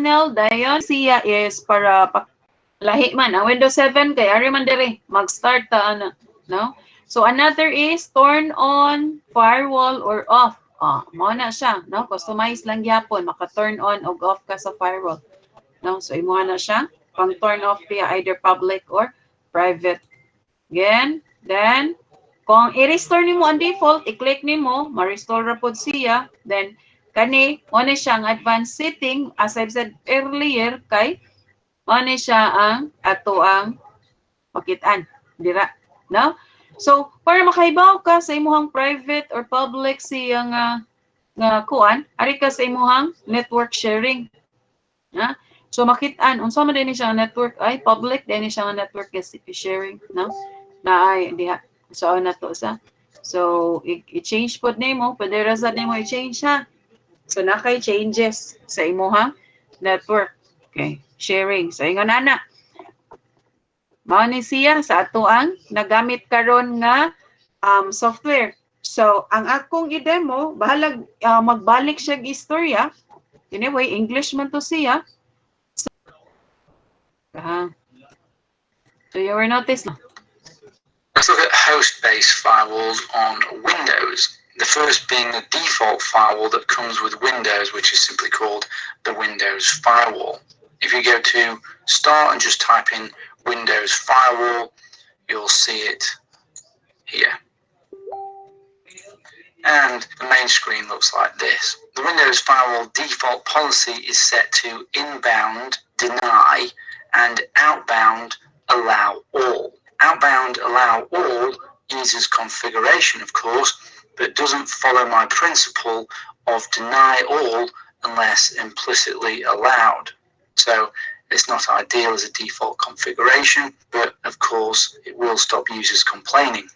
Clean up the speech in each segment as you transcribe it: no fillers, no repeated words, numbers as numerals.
channel dayon siya is para lahi man ang Windows 7 kay ari man diri mag-start ta ana, no? So another is turn on firewall or off. Mo na siya, no? Customize lang gyapon, maka-turn on o off ka sa firewall. No? So imo na siya pang turn off via either public or private. Again, then kung i-restore nimo ang default, i-click nimo, ma-restore ra pod siya, then kani mo na siyang advanced setting as I've said earlier kay mo na siya ang ato ang makitaan dira, no? So para makahibaw ka sa imong private or public siya nga kuan, ari ka sa imong network sharing. Ha? So makitaan unsa man din siya network ay public din siya nga network sharing, no? Na ay diha. So na to sa. So i-change pod nimo, pwede ra sad nimo i-change ha. So nakay changes sa imong network. Okay, sharing. So ingon ana. Mao ni siya sa ato ang nagamit karon nga software. So ang akong i-demo, bahalag magbalik siya istorya. Anyway, English man to siya. So you will notice. Let's look at host-based firewalls on Windows. The first being the default firewall that comes with Windows, which is simply called the Windows Firewall. If you go to Start and just type in Windows Firewall, you'll see it here. And the main screen looks like this. The Windows Firewall default policy is set to inbound, deny, and outbound, allow all. Outbound allow all uses configuration, of course, but doesn't follow my principle of deny all unless implicitly allowed. So it's not ideal as a default configuration, but of course it will stop users complaining.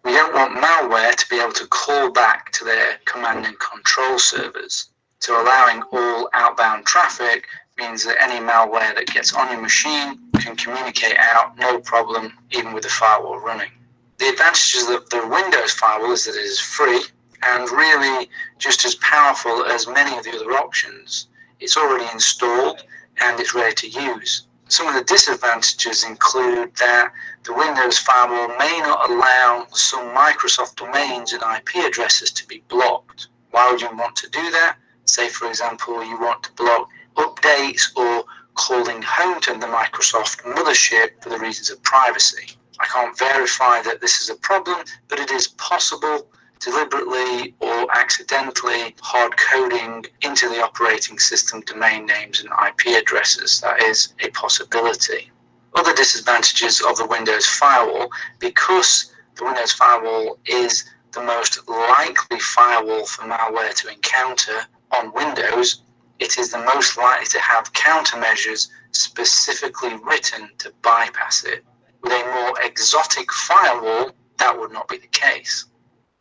We don't want malware to be able to call back to their command and control servers. So allowing all outbound traffic means that any malware that gets on your machine can communicate out, no problem, even with the firewall running. The advantages of the Windows firewall is that it is free and really just as powerful as many of the other options. It's already installed and it's ready to use. Some of the disadvantages include that the Windows firewall may not allow some Microsoft domains and IP addresses to be blocked. Why would you want to do that? Say, for example, you want to block updates or calling home to the Microsoft mothership for the reasons of privacy. I can't verify that this is a problem, but it is possible deliberately or accidentally hard coding into the operating system domain names and IP addresses. That is a possibility. Other disadvantages of the Windows firewall, because the Windows firewall is the most likely firewall for malware to encounter on Windows, it is the most likely to have countermeasures specifically written to bypass it. With a more exotic firewall, that would not be the case.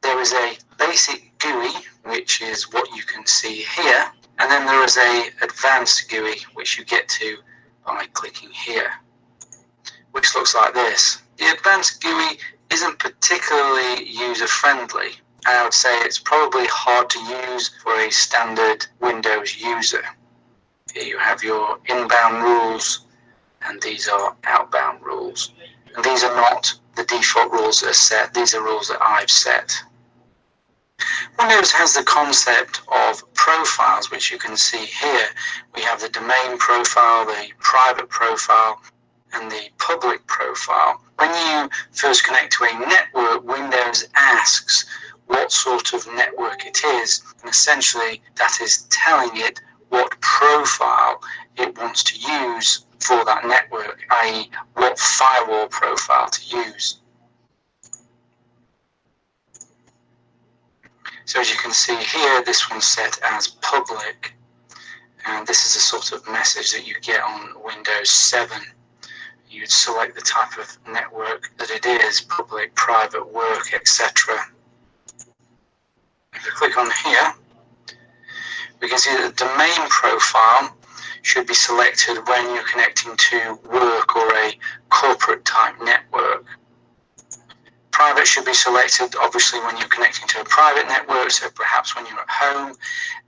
There is a basic GUI, which is what you can see here, and then there is a advanced GUI, which you get to by clicking here, which looks like this. The advanced GUI isn't particularly user-friendly. I would say it's probably hard to use for a standard Windows user. Here you have your inbound rules, and these are outbound rules. And these are not the default rules that are set, these are rules that I've set. Windows has the concept of profiles, which you can see here. We have the domain profile, the private profile, and the public profile. When you first connect to a network, Windows asks what sort of network it is, and essentially that is telling it what profile it wants to use for that network, i.e. what firewall profile to use. So as you can see here, this one's set as public, and this is a sort of message that you get on Windows 7. You'd select the type of network that it is, public, private, work, etc. If I click on here, we can see that the domain profile should be selected when you're connecting to work or a corporate type network. Private should be selected obviously when you're connecting to a private network, so perhaps when you're at home,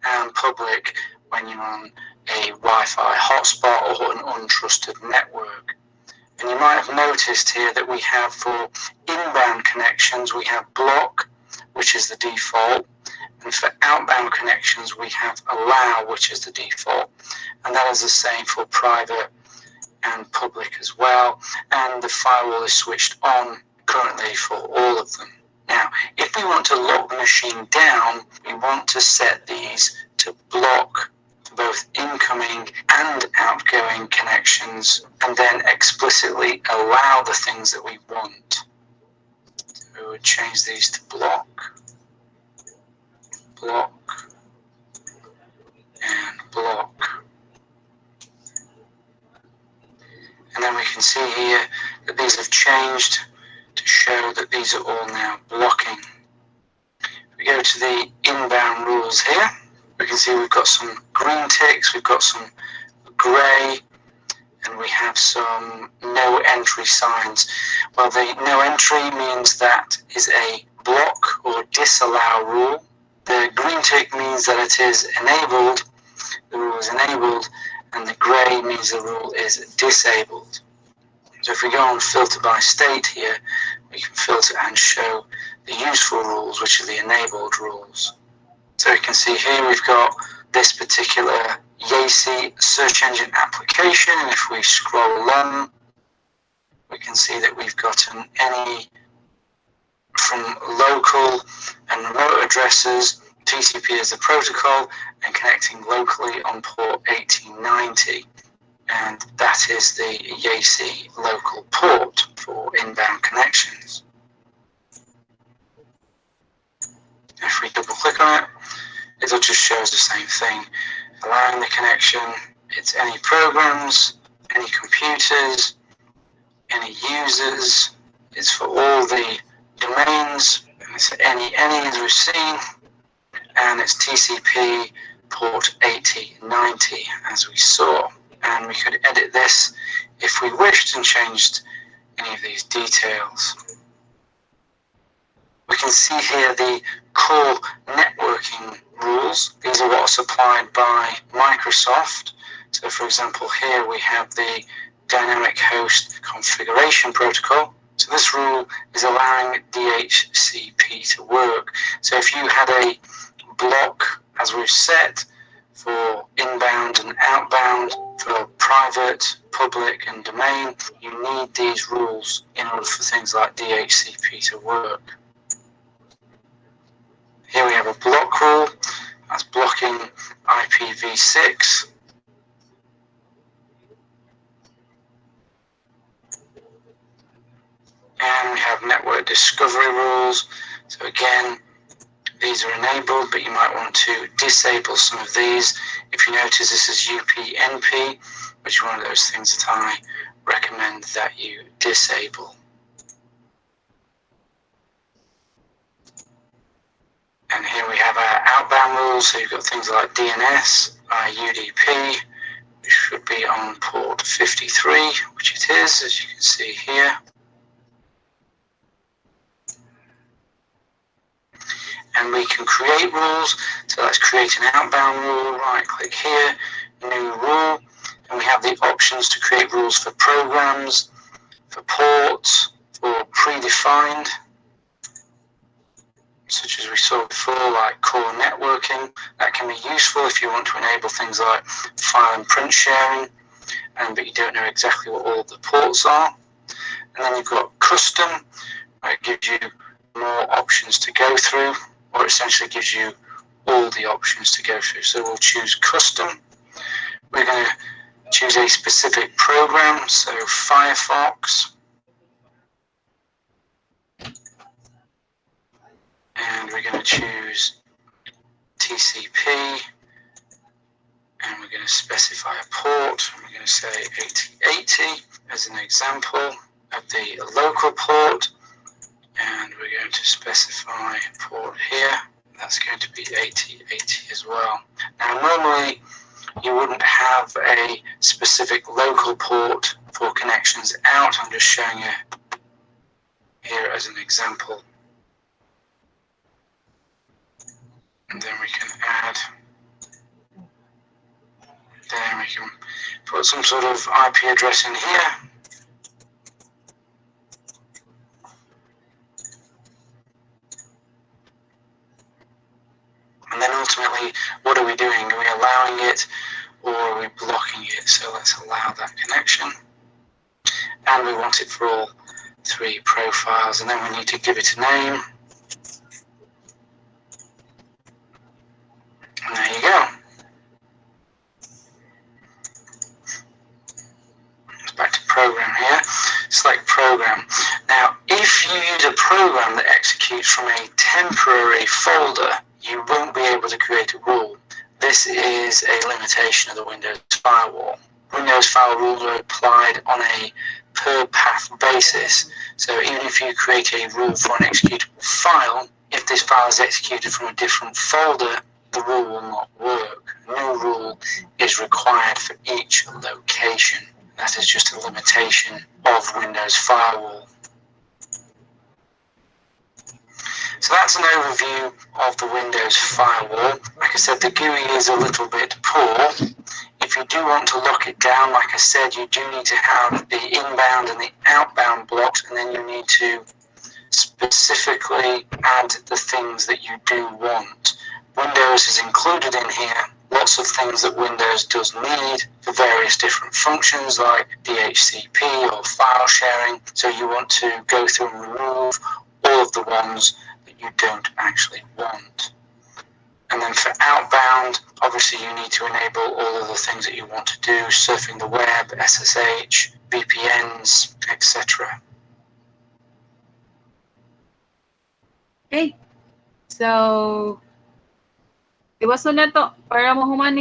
and public when you're on a Wi-Fi hotspot or an untrusted network. And you might have noticed here that we have for inbound connections, we have block, which is the default. And for outbound connections, we have allow, which is the default. And that is the same for private and public as well. And the firewall is switched on currently for all of them. Now, if we want to lock the machine down, we want to set these to block both incoming and outgoing connections, and then explicitly allow the things that we want. So we would change these to block, block, and block. And then we can see here that these have changed to show that these are all now blocking. If we go to the inbound rules here, we can see we've got some green ticks, we've got some grey, and we have some no entry signs. Well, the no entry means that is a block or disallow rule. The green tick means that it is enabled, the rule is enabled, and the grey means the rule is disabled. So if we go on filter by state here, we can filter and show the useful rules, which are the enabled rules. So you can see here we've got this particular Yacey search engine application, and if we scroll along, we can see that we've got an any from local and remote addresses, TCP as the protocol, and connecting locally on port 1890. And that is the Yacey local port for inbound connections. If we double click on it, it'll just show us the same thing. Allowing the connection, it's any programs, any computers, any users, it's for all the domains, it's any as we've seen, and it's TCP port 8090 as we saw. And we could edit this if we wished and changed any of these details. We can see here the core networking rules. These are what are supplied by Microsoft. So for example, here we have the dynamic host configuration protocol. So this rule is allowing DHCP to work. So if you had a block, as we've set, for inbound and outbound, for private, public, and domain, you need these rules in order for things like DHCP to work. Here we have a block rule, that's blocking IPv6. And we have network discovery rules. So again, these are enabled, but you might want to disable some of these. If you notice, this is UPnP, which is one of those things that I recommend that you disable. And here we have our outbound rules. So you've got things like DNS, UDP, which should be on port 53, which it is, as you can see here. And we can create rules. So let's create an outbound rule. Right click here, new rule. And we have the options to create rules for programs, for ports, for predefined, such as we saw before, like core networking. That can be useful if you want to enable things like file and print sharing, but you don't know exactly what all the ports are. And then you've got custom, where it gives you more options to go through, or essentially gives you all the options to go through. So we'll choose custom. We're going to choose a specific program, so Firefox. And we're going to choose TCP. And we're going to specify a port. We're going to say 8080 as an example of the local port. And we're going to specify a port here. That's going to be 8080 as well. Now, normally you wouldn't have a specific local port for connections out. I'm just showing you here as an example. And then we can add Then we can put some sort of IP address in here. And then ultimately, what are we doing? Are we allowing it or are we blocking it? So let's allow that connection. And we want it for all 3 profiles. And then we need to give it a name. And there you go. It's back to program here. Select program. Now, if you use a program that executes from a temporary folder, you won't be able to create a rule. This is a limitation of the Windows firewall. Windows firewall rules are applied on a per path basis. So even if you create a rule for an executable file, if this file is executed from a different folder, the rule will not work. A new rule is required for each location. That is just a limitation of Windows firewall. So that's an overview of the Windows firewall. Like I said, the GUI is a little bit poor. If you do want to lock it down, like I said, you do need to have the inbound and the outbound blocks, and then you need to specifically add the things that you do want. Windows is included in here. Lots of things that Windows does need for various different functions like DHCP or file sharing. So you want to go through and remove all of the ones that you don't actually want. And then for outbound, obviously you need to enable all of the things that you want to do, surfing the web, SSH, VPNs, etc. Okay. So, iwaso na to para mo humani